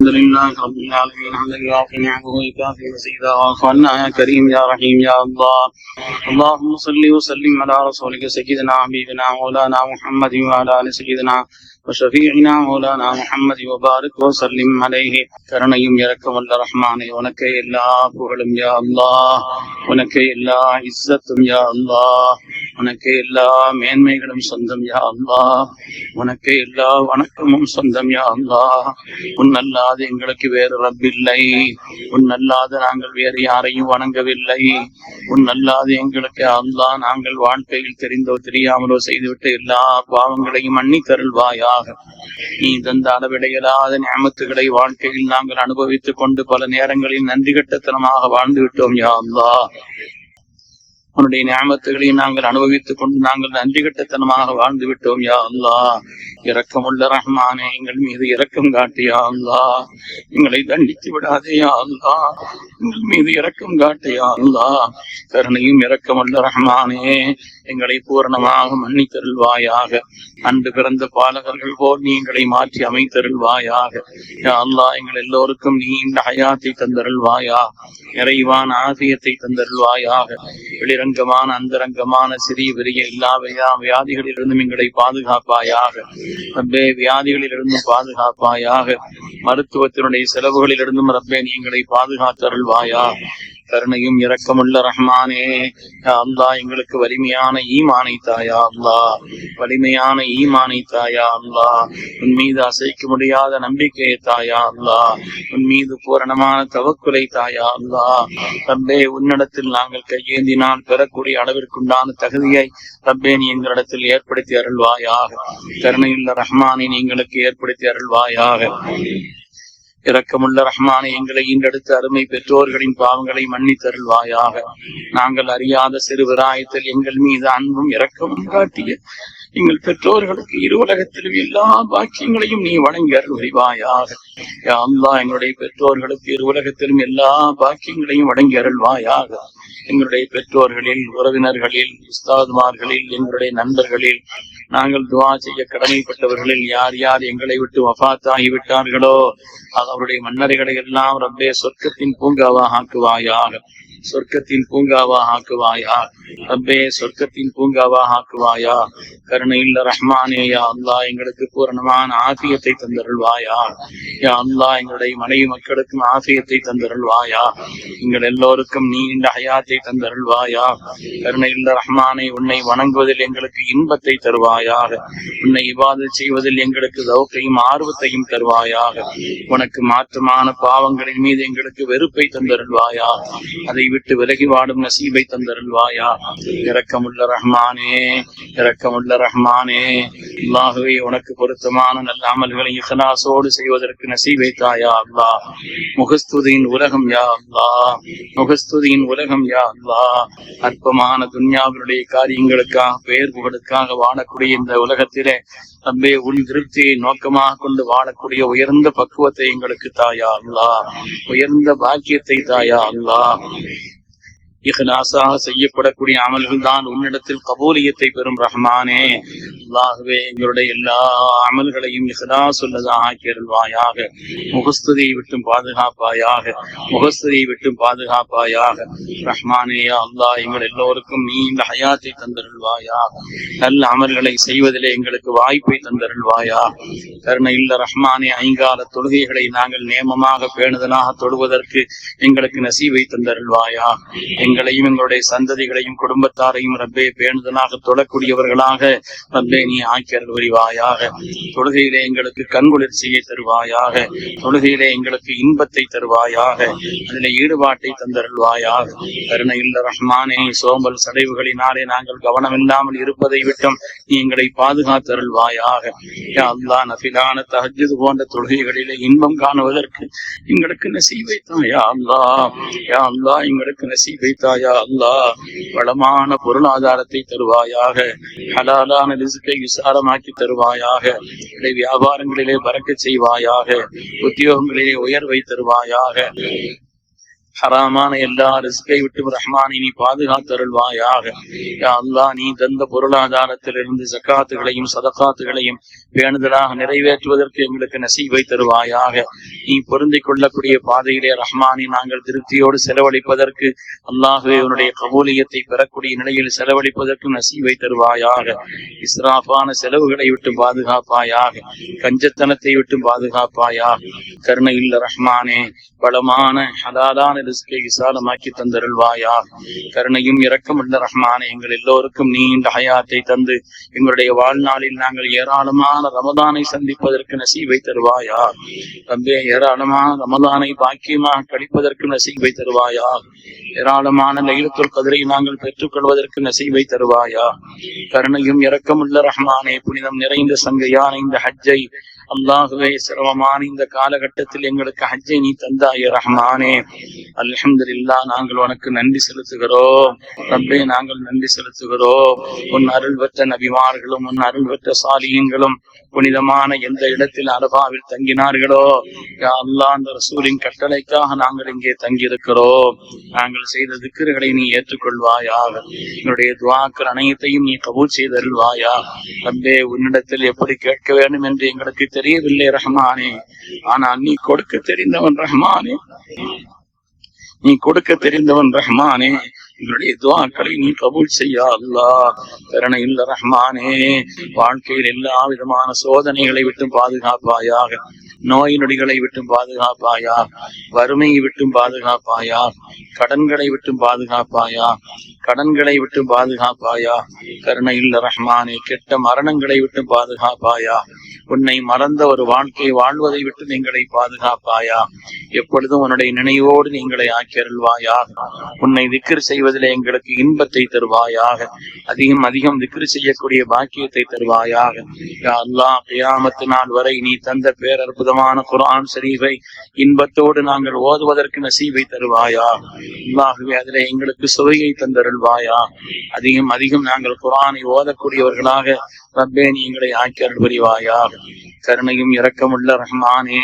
الحمد لله رب العالمين حمدا يوافي نعمه ويكافئ مزيدا واعف عنا يا كريم يا رحيم يا الله. اللهم صل وسلم على رسولك سيدنا حبيبنا مولانا محمد وعلى ال سيدنا وشفيعنا مولانا محمد وبارك وسلم عليه. கருணையும் இரக்கமுள்ள ரஹ்மானே, உனக்கே எல்லா புகழும் யா அல்லாஹ், உனக்கே எல்லா இஸ்ஸத்தும் யா அல்லாஹ், உனக்கே எல்லா மேன்மைகளும் சொந்தம் யா அல்லாஹ், உனக்கே எல்லா வணக்கமும் சொந்தம் யா அல்லாஹ். உன்னல்லாது எங்களுக்கு வேறு ரப்பில்லை, உன்னல்லாது நாங்கள் வேறு யாரையும் வணங்கவில்லை. உன்னல்லாது எங்களுக்கு அல்லாஹ் நாங்கள் வாழ்க்கையில் தெரிந்தோ தெரியாமலோ செய்துவிட்டு எல்லா பாவங்களையும் மன்னித்தருள்வாயாக. நீ தந்த அளவிடையலாத நியமத்துகளை வாழ்க்கையில் நாங்கள் அனுபவித்துக் கொண்டு பல நேரங்களில் நன்றி கட்டத்தனமாக வாழ்ந்து விட்டோம் யா அல்லாஹ். உன்னுடைய நியமத்துகளை நாங்கள் அனுபவித்துக் கொண்டு நாங்கள் நன்றி கட்டத்தனமாக வாழ்ந்து விட்டோம் யா அல்லாஹ். இரக்கமுள்ள ரஹ்மானே, எங்கள் மீது இரக்கம் காட்டியா அல்லாஹ். எங்களை தண்டித்து விடாதே யா அல்லாஹ், எங்கள் மீது இரக்கம் காட்டியா அல்லாஹ். கருணையும் இரக்கமுள்ள ரஹ்மானே, எங்களை பூரணமாக மன்னித்தருள்வாயாக. அன்று பிறந்த பாலகர்கள் போல் நீ எங்களை மாற்றி அமைத்தருள்வாயாக யா அல்லாஹ். எங்கள் எல்லோருக்கும் நீ இந்த ஹயாத்தை தந்தருள்வாயா, நிறைவான ஆசியத்தை தந்தருள்வாயாக. வெளிரங்கமான அந்தரங்கமான சிறிய பெரிய எல்லா வியாதிகளிலிருந்தும் எங்களை பாதுகாப்பாயாக. ரப்பே, வியாதிகளிலிருந்தும் பாதுகாப்பாயாக. மருத்துவத்தினுடைய செலவுகளிலிருந்தும் ரப்பே நீ எங்களை பாதுகாத்தருள்வாயா. கருணையும் இரக்கமுள்ள ரஹ்மானே, அல்லாஹ் எங்களுக்கு வலிமையான ஈமானை தாயா அல்லாஹ், வலிமையான ஈமானை தாயா அல்லாஹ். உன் மீது அசைக்க முடியாத நம்பிக்கையை தாயா அல்லாஹ், உன் மீது பூரணமான தவக்குலை தாயா அல்லாஹ். ரப்பே, உன்னிடத்தில் நாங்கள் கையேந்தினால் பெறக்கூடிய அளவிற்குண்டான தகுதியை ரப்பே நீ எங்களிடத்தில் ஏற்படுத்தி அருள்வாயாக. கருணையுள்ள ரஹ்மானை நீ எங்களுக்கு ஏற்படுத்தி அருள்வாயாக. இரக்கமுள்ள ரஹ்மானை, எங்களை ஈண்டெடுத்த அருமை பெற்றோர்களின் பாவங்களை மன்னித்தருள்வாயாக. நாங்கள் அறியாத சிறு விராயத்தில் எங்கள் மீது அன்பும் இரக்கமும் காட்டிய எங்கள் பெற்றோர்களுக்கு இரு உலகத்திலும் எல்லா பாக்கியங்களையும் நீ வழங்கி அருள்வாயாக. யா அல்லாஹ், எங்களுடைய பெற்றோர்களுக்கு இரு உலகத்திலும் எல்லா பாக்கியங்களையும் வழங்கி அருள்வாயாக. எங்களுடைய பெற்றோர்களில், உறவினர்களில், உஸ்தாதுமார்களில், எங்களுடைய நண்பர்களில், நாங்கள் துவா செய்ய கடமைப்பட்டவர்களில் யார் யார் எங்களை விட்டு வஃபாத் ஆகிவிட்டார்களோ அவருடைய மன்னரைகளை எல்லாம் ரப்பே சொர்க்கத்தின் பூங்காவாக ஆக்குவாயாக, சொர்க்கத்தின் பூங்காவாக ஆக்குவாயா. ரப்பே, சொர்க்கத்தின் பூங்காவாக ஆக்குவாயா. கருணையுள்ள ரஹ்மானே, யா அல்லாஹ் எங்களுக்கு பூரணமான ஆஃபியத்தை தந்தருள்வாயா. யா அல்லாஹ், எங்களுடைய மனைவி மக்களுக்கும் ஆஃபியத்தை தந்தருள்வாயா. எங்கள் எல்லோருக்கும் நீண்ட ஹயாத்தை தந்தருள்வாயா. கருணையுள்ள ரஹ்மானே, உன்னை வணங்குவதில் எங்களுக்கு இன்பத்தை தருவாயாக. உன்னை இபாதத் செய்வதில் எங்களுக்கு தௌக்கையும் ஆர்வத்தையும் தருவாயாக. உனக்கு மாற்றமான பாவங்களின் மீது எங்களுக்கு வெறுப்பை தந்தருள்வாயா. அதை விட்டு விலகி வாடும் நசீபை தந்தருள்வாயா. இரக்கமுள்ள ரஹ்மானே, இரக்கமுள்ள ரஹ்மானே, அல்லாஹுவே உனக்கு பொருத்தமான நல்ல அமல்களை இஹ்லாஸோடு செய்வதற்கு நசீபை தாயா அல்லாஹ். முகஸ்துதியின் உலகம் யா அல்லாஹ், முகஸ்துதியின் உலகம் யா அல்லாஹ். அற்பமான துன்யாவினுடைய காரியங்களுக்காக, பெயர் புகழுக்காக வாழக்கூடிய இந்த உலகத்திலே ரப்பே உன் திருப்தியை நோக்கமாக கொண்டு வாழக்கூடிய உயர்ந்த பக்குவத்தை எங்களுக்கு தாயா அல்லாஹ், உயர்ந்த பாக்கியத்தை தாயா அல்லாஹ். இஹ்லாஸாக செய்யப்படக்கூடிய அமல்கள் தான் உன்னிடத்தில் கபூலியத்தை பெறும் ரஹ்மானே. அல்லாஹ்வே, எங்களுடைய எல்லா அமல்களையும் இஹ்லாஸ் உள்ளதாக ஆக்கியருள்வாயாக. முகஸ்துதியை விட்டும் பாதுகாப்பாயாக, முகஸ்துதியை விட்டும் பாதுகாப்பாயாக. ரஹ்மானே, அல்லாஹ் எங்கள் எல்லோருக்கும் நீ இந்த ஹயாத்தை தந்தருள்வாயாக. நல்ல அமல்களை செய்வதிலே எங்களுக்கு வாய்ப்பை தந்தருள்வாயா. கருணையுள்ள ரஹ்மானே, ஐங்கால தொழுகைகளை நாங்கள் நேமமாக பேணுதலாக தொழுவதற்கு எங்களுக்கு நசீவை தந்தருள்வாயா. எங்களையும் எங்களுடைய சந்ததிகளையும் குடும்பத்தாரையும் ரப்பே பேணுதலாக தொழக்கூடியவர்களாக ரப்பே நீ ஆக்கியர் புரிவாயாக. தொழுகையிலே எங்களுக்கு கண்குளிர்ச்சியை தருவாயாக. தொழுகையிலே எங்களுக்கு இன்பத்தை தருவாயாக. அதிலே ஈடுபாட்டை தந்தருள்வாயாக. கருணையுள்ள ரஹ்மானே, சோம்பல் சடைவுகளினாலே நாங்கள் கவனமில்லாமல் இருப்பதை விட்டும் நீ எங்களை பாதுகாத்தருள்வாயாக. யா அல்லாஹ், நஃபிலான தஹஜ்ஜுத் போன்ற தொழுகைகளிலே இன்பம் காணுவதற்கு எங்களுக்கு நசீபை தாயா அல்லாஹ். யா அல்லாஹ், எங்களுக்கு நசீபை தாயா அல்லாஹ். வளமான பொருளாதாரத்தை தருவாயாக. ஹலாலான ரிஸ்கை விசாரமாக்கி தருவாயாக. வியாபாரங்களிலே பறக்கச் செய்வாயாக. உத்தியோகங்களிலே உயர்வை தருவாயாக. ஹராமான எல்லா ரிஸ்கை விட்டு ரஹ்மானை நீ பாதுகாத்தருள்வாயாக. யா அல்லாஹ், நீ தந்த பொருளாதாரத்திலிருந்து ஜகாத்துகளையும் சதகாத்துகளையும் பேணுதலாக நிறைவேற்றுவதற்கு எங்களுக்கு நசீபை தருவாயாக. நீ பொருந்திக் கொள்ளக்கூடிய பாதையிலே ரஹ்மானை நாங்கள் திருப்தியோடு செலவழிப்பதற்கு, அல்லாஹுவே உன்னுடைய கபூலியத்தை பெறக்கூடிய நிலையில் செலவழிப்பதற்கு நசீபை தருவாயாக. இஸ்ராஃபான செலவுகளை விட்டு பாதுகாப்பாயாக, கஞ்சத்தனத்தை விட்டு பாதுகாப்பாயாக. கருணை இல்ல ரஹ்மானே, பலமான ஹலாலான ரிஸ்கை விசாலமாக்கி தந்தருள்வாயா. கருணையும் இரக்கம் உள்ள ரஹ்மானே, எங்கள் எல்லோருக்கும் நீண்ட ஹயாத்தை தந்து எங்களுடைய வாழ்நாளில் நாங்கள் ஏராளமான ரமதானை சந்திப்பதற்கு நசீபை தருவாயா. ரப்பே, ஏராளமான ரமதானை பாக்கியமாக கழிப்பதற்கு நசீபை தருவாயா. ஏராளமான லைலத்துல் கத்ரை நாங்கள் பெற்றுக் கொள்வதற்கு நசீபை தருவாயா. கருணையும் இரக்கம் உள்ள ரஹ்மானே, புனிதம் நிறைந்த சங்கையான இந்த ஹஜ்ஜை, அல்லாஹுவே, சிரமமான இந்த காலகட்டத்தில் எங்களுக்கு ஹஜ்ஜை நீ தந்தாய ரஹ்மானே. அல்ஹம்துலில்லாஹ், நாங்கள் உனக்கு நன்றி செலுத்துகிறோம். ரப்பே, நாங்கள் நன்றி செலுத்துகிறோம். உன் அருள் பெற்ற நபிமார்களும் உன் அருள் பெற்ற சாலிஹீன்களும் புனிதமான எந்த இடத்தில் அரபாவில் தங்கினார்களோ, யா அல்லாஹ், அந்த ரசூலின் கட்டளைக்காக நாங்கள் இங்கே தங்கியிருக்கிறோம். நாங்கள் செய்த திக்ருகளை நீ ஏற்றுக்கொள்வாயாக. எங்களுடைய துஆக்கள் அனைத்தையும் நீ கபூல் செய்தருள்வாயா. ரப்பே, உன்னிடத்தில் எப்படி கேட்க வேண்டும் என்று எங்களுக்கு தெரியவில்லை ரஹ்மானே, ஆனால் நீ கொடுக்க தெரிந்தவன் ரஹ்மானே, நீ கொடுக்க தெரிந்தவன் ரஹ்மானே. எங்களுடைய துஆக்களை நீ கபூல் செய்யா அல்லாஹ். கருணை இல்ல ரஹ்மானே, வாழ்க்கையில் எல்லா விதமான சோதனைகளை விட்டும் பாதுகாப்பாயாக, நோய் நொடிகளை விட்டும் பாதுகாப்பாயா, வறுமையை விட்டும் பாதுகாப்பாயா, கடன்களை விட்டும் பாதுகாப்பாயா, கடன்களை விட்டு பாதுகாப்பாயா. கருணை இல்ல ரஹ்மானே, கெட்ட மரணங்களை விட்டு பாதுகாப்பாயா. உன்னை மறந்த ஒரு வாழ்க்கை வாழ்வதை விட்டு நீங்களை பாதுகாப்பாயா. எப்பொழுதும் உன்னுடைய நினைவோடு நீங்களை ஆக்கியருள்வாயாக. உன்னை திக்ர் செய்வதிலே எங்களுக்கு இன்பத்தை தருவாயாக. அதிகம் அதிகம் திக்ர் செய்யக்கூடிய பாக்கியத்தை தருவாயாக. யா அல்லாஹ், கியாமத் நாள் வரை நீ தந்த பேரற்புதமான குர்ஆன் ஷரீஃபை இன்பத்தோடு நாங்கள் ஓதுவதற்கு நசீபை தருவாயா. அல்லாஹுவே, அதிலே எங்களுக்கு சுவையை தந்தருள்வாயா. அதிகம் அதிகம் நாங்கள் குர்ஆனை ஓதக்கூடியவர்களாக ரப்பே நீ எங்களை ஆக்கி அருள் புரிவாயா. கருணையும் இரக்கமுள்ள ரஹ்மானே,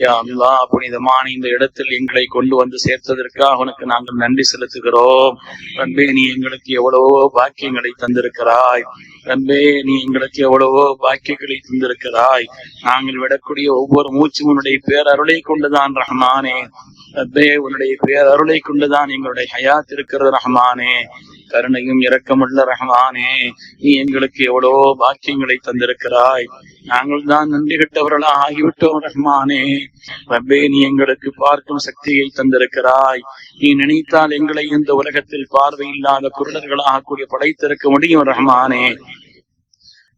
யா அல்லாஹ், புனிதமான இந்த இடத்தில் எங்களை கொண்டு வந்து சேர்த்ததற்காக உனக்கு நாங்கள் நன்றி செலுத்துகிறோம். ரப்பே, நீ எங்களுக்கு எவ்வளவோ பாக்கியங்களை தந்திருக்கிறாய். ரப்பே, நீ எங்களுக்கு எவ்வளவோ பாக்கியங்களை தந்திருக்கிறாய். நாங்கள் விடக்கூடிய ஒவ்வொரு மூச்சும் உன்னுடைய பேரருளை கொண்டுதான் ரஹ்மானே. ரப்பே, உன்னுடைய பேரருளை கொண்டுதான் எங்களுடைய ஹயாத் இருக்கிறது ரஹ்மானே. கருணையும் இரக்கமுள்ள ரஹ்மானே, நீ எங்களுக்கு எவ்வளவோ பாக்கியங்களை தந்திருக்கிறாய். நாங்கள் தான் நன்றி கெட்டவர்களா ஆகிவிட்டோம் ரஹ்மானே. ரப்பே, நீ எங்களுக்கு பார்க்கும் சக்தியை தந்திருக்கிறாய். நீ நினைத்தால் எங்களை இந்த உலகத்தில் பார்வையில்லாத குருடர்களாக கூடிய படைத்திருக்க முடியும் ரஹ்மானே.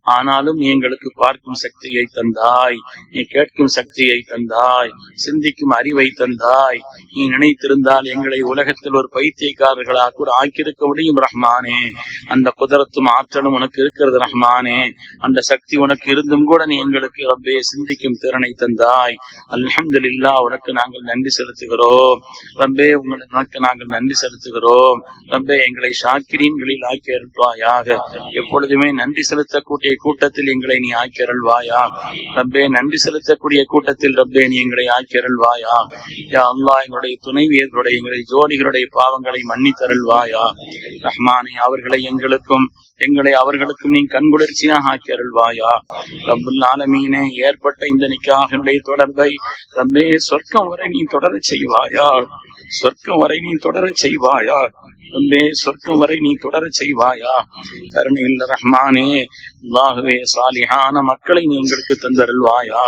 ஆனாலும் நீ எங்களுக்கு பார்க்கும் சக்தியை தந்தாய், நீ கேட்கும் சக்தியை தந்தாய், சிந்திக்கும் அறிவை தந்தாய். நீ நினைத்திருந்தால் எங்களை உலகத்தில் ஒரு பைத்தியக்காரர்களாக கூட ஆக்கியிருக்க முடியும் ரஹ்மானே. அந்த குதரத்தும் ஆற்றலும் உனக்கு இருக்கிறது ரஹ்மானே. அந்த சக்தி உனக்கு இருந்தும் கூட நீ எங்களுக்கு ரப்பே சிந்திக்கும் திறனை தந்தாய். அல்ஹம்துலில்லாஹ், உனக்கு நாங்கள் நன்றி செலுத்துகிறோம் ரப்பே. உனக்கு நாங்கள் நன்றி செலுத்துகிறோம் ரப்பே. எங்களை ஷாக்கிரீன்களில் ஆக்கி அருள்வாயாக. எப்பொழுதுமே நன்றி செலுத்தக்கூடிய கூட்டத்தில் எங்களை நீ ஆக்கி அருள்வாயா. ரப்பே, நன்றி செலுத்தக்கூடிய கூட்டத்தில் ரப்பே நீ எங்களை ஆக்கி அருள்வாயா. யா அல்லாஹ், எங்களுடைய துணைவியர்களுடைய எங்களுடைய ஜோடிகளுடைய பாவங்களை மன்னித்தருள்வாயா. ரஹ்மானே, அவர்களை எங்களுக்கும் எங்களை அவர்களுக்கும் நீ கண்குளிர்ச்சியாக ஆக்கி அருள்வாயா. ரப்புல் ஆலமீனே, ஏற்பட்ட இந்த நிக்காஹினுடைய தொடர்பை ரப்பே சொர்க்கம் வரை நீ தொடர செய்வாயா. சொர்க்கம் வரை நீ தொடர செய்வாயா. ரப்பே, சொர்க்கம் வரை நீ தொடர செய்வாயா. கருணையுள்ள ரஹ்மானே, அல்லாஹுவே, சாலிஹான மக்களை நீ எங்களுக்கு தந்தருள்வாயா.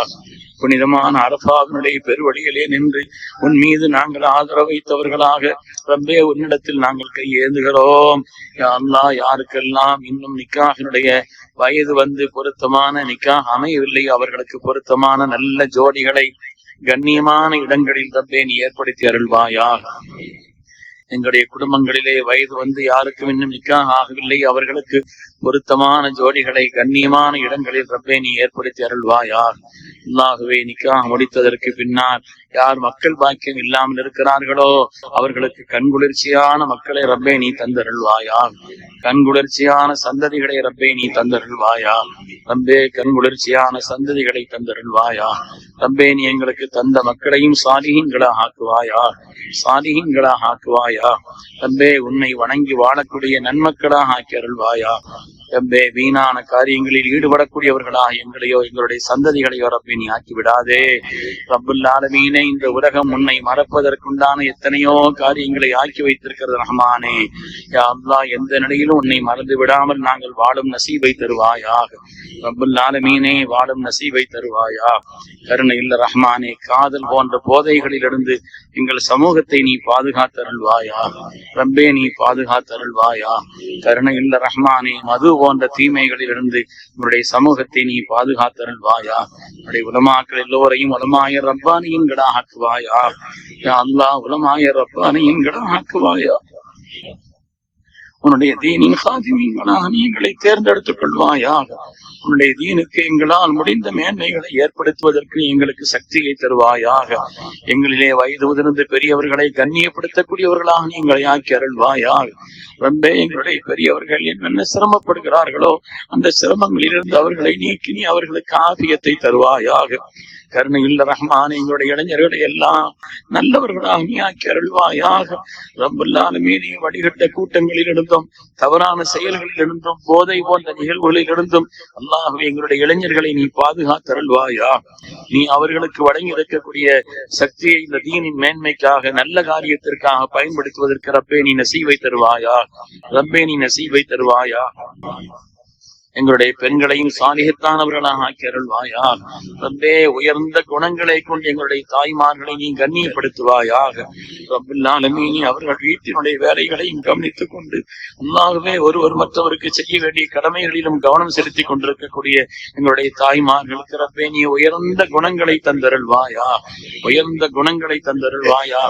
புனிதமான அரஃபாவினுடைய பெருவழியிலே நின்று உன் மீது நாங்கள் ஆதரவு வைத்தவர்களாக ரப்பே உன்னிடத்தில் நாங்கள் கையேந்துகிறோம். யா அல்லாஹ், யாருக்கெல்லாம் இன்னும் நிக்காஹினுடைய வயது வந்து பொருத்தமான நிக்காஹ் அமையவில்லை, அவர்களுக்கு பொருத்தமான நல்ல ஜோடிகளை கண்ணியமான இடங்களில் ரப்பே நீ ஏற்படுத்தி அருள்வாயா. எங்களுடைய குடும்பங்களிலே வயது வந்து யாருக்கும் இன்னும் நிக்காஹ் ஆகவில்லை, அவர்களுக்கு பொருத்தமான ஜோடிகளை கண்ணியமான இடங்களில் ரப்பே நீ ஏற்படுத்தி அருள்வாயாக. அல்லாஹுவே நிக்காஹ் முடித்ததற்கு பின்னால் யார் மக்கள் பாக்கியம் இல்லாமல் இருக்கிறார்களோ அவர்களுக்கு கண்குளிர்ச்சியான மக்களை ரப்பே நீ தந்தருள்வாயா. கண்குளிர்ச்சியான சந்ததிகளை ரப்பே நீ தந்தருள்வாயா. ரப்பே கண்குளிர்ச்சியான சந்ததிகளை தந்தருள்வாயா. ரப்பே நீ எங்களுக்கு தந்த மக்களையும் சாலிஹீன்களாக ஆக்குவாயா, சாலிஹீன்களாக ஆக்குவாயா. ரப்பே உன்னை வணங்கி வாழக்கூடிய நன்மக்களாக ஆக்கி அருள்வாயா. ரப்பே வீணான காரியங்களில் ஈடுபடக்கூடியவர்களாக எங்களையோ எங்களுடைய சந்ததிகளையோ ரப்பே நீ ஆக்கி விடாதே. ரப்புல் ஆலமீனே, இந்த உலகம் உன்னை மறப்பதற்குண்டான எத்தனையோ காரியங்களை ஆக்கி வைத்திருக்கிறது ரஹ்மானே. யா அல்லாஹ், எந்த நிலையிலும் உன்னை மறந்து விடாமல் நாங்கள் வாழும் நசீபை தருவாயாக. ரப்புல் ஆலமீனே, வாழும் நசீபை தருவாயா. கருணை இல்ல ரஹ்மானே, காதல் போன்ற போதைகளிலிருந்து எங்கள் சமூகத்தை நீ பாதுகாத்தருள்வாயா. ரப்பே நீ பாதுகாத்தருள்வாயா. கருணை இல்ல ரஹ்மானே, மது போன்ற தீமைகளிலிருந்து உன்னுடைய சமூகத்தை நீ பாதுகாத்தருள்வாயா. உன்னுடைய உலமாக்கள் எல்லோரையும் உலமாய ரப்பானியன்களாக ஆக்குவாயா. யா அல்லாஹ், உலமாய ரப்பானியன்களாக ஆக்குவாயா. உன்னுடைய தீனின் ஹாதிமீன்களாக நீங்களை தேர்ந்தெடுத்துக் கொள்வாயாக. உன்னுடைய தீனுக்கு எங்களால் முடிந்த மேன்மைகளை ஏற்படுத்துவதற்கு எங்களுக்கு சக்தியை தருவாயாக. எங்களிலே வயது முதிர்ந்து பெரியவர்களை கண்ணியப்படுத்தக்கூடியவர்களாக நீங்களை ஆக்கி அருள்வாயாக. ரப்பே, எங்களுடைய பெரியவர்கள் என்னென்ன சிரமப்படுகிறார்களோ அந்த சிரமங்களிலிருந்து அவர்களை நீக்கி நீ அவர்களுக்கு ஆபியத்தை தருவாயாக. கருணை இல்ல ரஹ்மானே, எங்களுடைய இளைஞர்களை எல்லாம் நல்லவர்களாக நீ ஆக்கி அருள்வாயாக. ரப்புல் ஆலமீன், வழிகட்ட கூட்டங்களில் இருந்தும் தவறான செயல்களில் இருந்தும் போதை போன்ற நிகழ்வுகளில் இருந்தும் அல்லாஹ்வே எங்களுடைய இளைஞர்களை நீ பாதுகாத்தருள்வாயா. நீ அவர்களுக்கு வழங்கி இருக்கக்கூடிய சக்தியை இந்த தீனின் மேன்மைக்காக நல்ல காரியத்திற்காக பயன்படுத்துவதற்கு ரப்பே நீ நசீவை தருவாயா. ரப்பே நீ நசீவை தருவாயா. எங்களுடைய பெண்களையும் சாலிஹத்தானவர்களாக ஆக்கி அருள்வாயா. ரப்பே, உயர்ந்த குணங்களை கொண்டு எங்களுடைய தாய்மார்களை நீ கண்ணியப்படுத்துவாயாக. ரப்புல் ஆலமீன், அவர்கள் வீட்டினுடைய வேலைகளையும் கவனித்துக் கொண்டு அல்லாஹ்வே ஒருவர் மற்றவருக்கு செய்ய வேண்டிய கடமைகளிலும் கவனம் செலுத்திக் கொண்டிருக்கக்கூடிய எங்களுடைய தாய்மார்களுக்கு ரப்பே நீ உயர்ந்த குணங்களை தந்தருள்வாயா. உயர்ந்த குணங்களை தந்தருள்வாயா.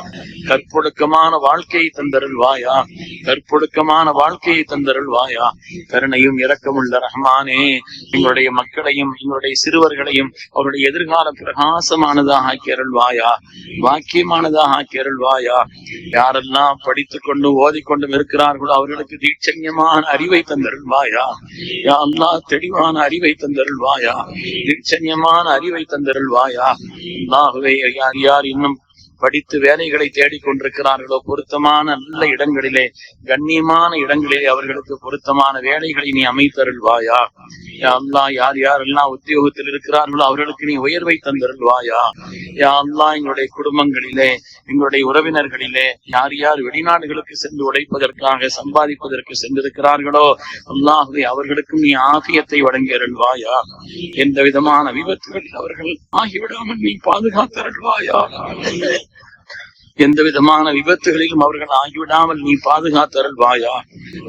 கற்பொழுக்கமான வாழ்க்கையை தந்தருள்வாயா. கற்பொழுக்கமான வாழ்க்கையை தந்தருள்வாயா. கருணையும் இரக்கமுள்ள ரஹ்மானே, எங்களுடைய மக்களையும் எங்களுடைய சிறுவர்களையும் அவருடைய எதிர்கால பிரகாசமானதாக ஆக்கி அருள்வாயா. வாக்கியமானதாக ஆக்கி அருள்வாயா. யாரெல்லாம் படித்துக் கொண்டு ஓதிக்கொண்டும் இருக்கிறார்களோ அவர்களுக்கு தீட்சண்யமான அறிவை தந்தருள்வாயா. யா அல்லாஹ், தெளிவான அறிவை தந்தருள்வாயா. தீட்சண்யமான அறிவை தந்தருள்வாயா. அல்லாஹ்வே, யார் யார் இன்னும் படித்து வேலைகளை தேடிக்கொண்டிருக்கிறார்களோ பொருத்தமான நல்ல இடங்களிலே, கண்ணியமான இடங்களிலே அவர்களுக்கு பொருத்தமான வேலைகளை நீ அமைத்தருள்வாயா. யா அல்லாஹ், யார் யாரெல்லாம் உத்தியோகத்தில் இருக்கிறார்களோ அவர்களுக்கு நீ உயர்வை தந்தருள்வாயா. யா அல்லாஹ், எங்களுடைய குடும்பங்களிலே எங்களுடைய உறவினர்களிலே யார் யார் வெளிநாடுகளுக்கு சென்று உழைப்பதற்காக சம்பாதிப்பதற்கு சென்றிருக்கிறார்களோ அல்லாஹ்வே அவர்களுக்கும் நீ ஆபியத்தை வழங்கி அருள்வாயா. எந்த விதமான விபத்துகள் அவர்கள் ஆகிவிடாமல் நீ பாதுகாத்தருள்வாயா. எந்த விதமான விபத்துகளிலும் அவர்கள் ஆகிவிடாமல் நீ பாதுகாத்தருள்வாயா.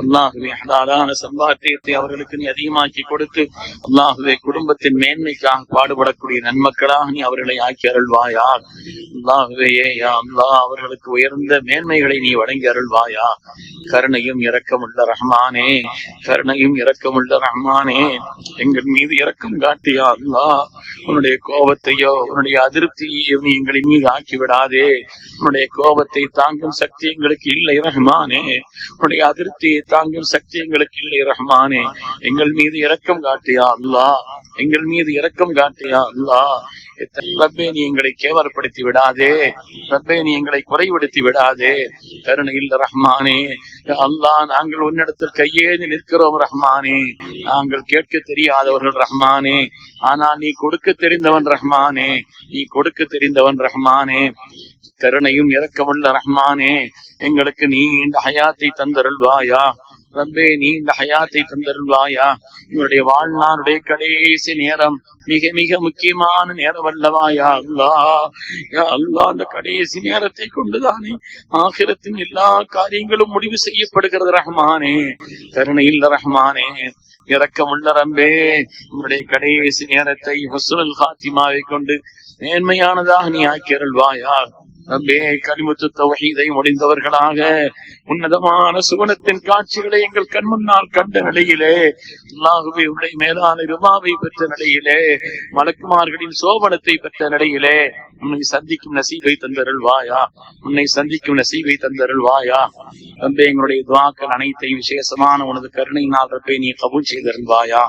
அல்லாஹுவே, ஹலாலான சம்பாத்தியத்தை அவர்களுக்கு நீ அதிகமாக்கி கொடுத்து அல்லாஹுவே குடும்பத்தின் மேன்மைக்காக பாடுபடக்கூடிய நன்மக்களாக நீ அவர்களை ஆக்கி அருள்வாயா. அல்லாஹுவே, யா அல்லாஹ், அவர்களுக்கு உயர்ந்த மேன்மைகளை நீ வழங்கி அருள்வாயா. கருணையும் இரக்கமுள்ள ரஹ்மானே, கருணையும் இரக்கமுள்ள ரஹ்மானே, எங்கள் மீது இரக்கம் காட்டியா அல்லாஹ். உன்னுடைய கோபத்தையோ உன்னுடைய அதிருப்தியையோ நீ எங்களின் மீது ஆக்கி விடாதே. உன்னுடைய கோபத்தை தாங்கும் சக்தி எங்களுக்கு இல்லை ரஹ்மானே. உன்னுடைய அதிருப்தியை தாங்கும் சக்தி எங்களுக்கு இல்லை ரஹ்மானே. எங்கள் மீது இரக்கம் காட்டியா அல்லாஹ். எங்கள் மீது இரக்கம் காட்டியா அல்லாஹ். ரப்பே, நீ எங்களை கேவலப்படுத்தி விடாதே. ரப்பே, நீ எங்களை குறைபடுத்தி விடாதே. கருணை இல்ல ரஹ்மானே. அல்லாஹ், நாங்கள் உன்னிடத்தில் கையேறி நிற்கிறோம் ரஹ்மானே. நாங்கள் கேட்க தெரியாதவர்கள் ரஹ்மானே. ஆனால் நீ கொடுக்க தெரிந்தவன் ரஹ்மானே. நீ கொடுக்க தெரிந்தவன் ரஹ்மானே. கருணையும் இரக்கமுள்ள ரஹ்மானே, எங்களுக்கு நீ இந்த ஹயாத்தை தந்தருள்வாயா. ரப்பே, நீ இந்த ஹயாத்தை தந்தருள்வாயா. உங்களுடைய வாழ்நாளுடைய கடைசி நேரம் மிக மிக முக்கியமான நேரம் அல்லவா யா அல்லாஹ். யா அல்லாஹ், அந்த கடைசி நேரத்தை கொண்டுதானே ஆகிரத்தின் எல்லா காரியங்களும் முடிவு செய்யப்படுகிறது ரஹ்மானே. கருணை இல்ல ரஹ்மானே, இரக்கமுள்ள ரப்பே, உங்களுடைய கடைசி நேரத்தை ஹுஸ்னுல் ஹாத்திமாவை கொண்டு மேன்மையானதாக நீ ஆக்கி அருள்வாயா. ரப்பே கலிமத்து தௌஹீதை முடிந்தவர்களாக உன்னதமான சுவனத்தின் காட்சிகளை எங்கள் கண் முன்னால் கண்ட நிலையிலே, அல்லாஹுவே உடைய மேலான ரிவாவை பெற்ற நிலையிலே, மலக்குமார்களின் சோபனத்தை பெற்ற நிலையிலே உன்னை சந்திக்கும் நசீபை தந்தருள்வாயா, உன்னை சந்திக்கும் நசீபை தந்தருள்வாயா. ரப்பே எங்களுடைய துஆக்கள் அனைத்தையும் விசேஷமான உனது கருணையினால் ரப்பே நீ கபூல் செய்தருள்வாயா.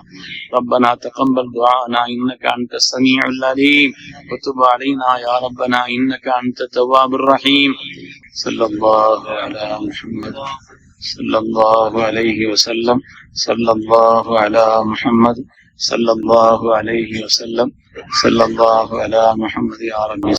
ரப்பனா தகப்பல் துஆனா இன்னக அன்த ஸமீஉல் அலீம் வதுப் அலைனா யா ரப்பனா இன்னக அன்த தவ்வாபுர் ரஹீம். ஸல்லல்லாஹு அலா முஹம்மத் ஸல்லல்லாஹு அலைஹி வஸல்லம் ஸல்லல்லாஹு அலா முஹம்மத் ஸல்லல்லாஹு அலைஹி வஸல்லம் ஸல்லல்லாஹு அலா முஹம்மத் யா ரப்பி.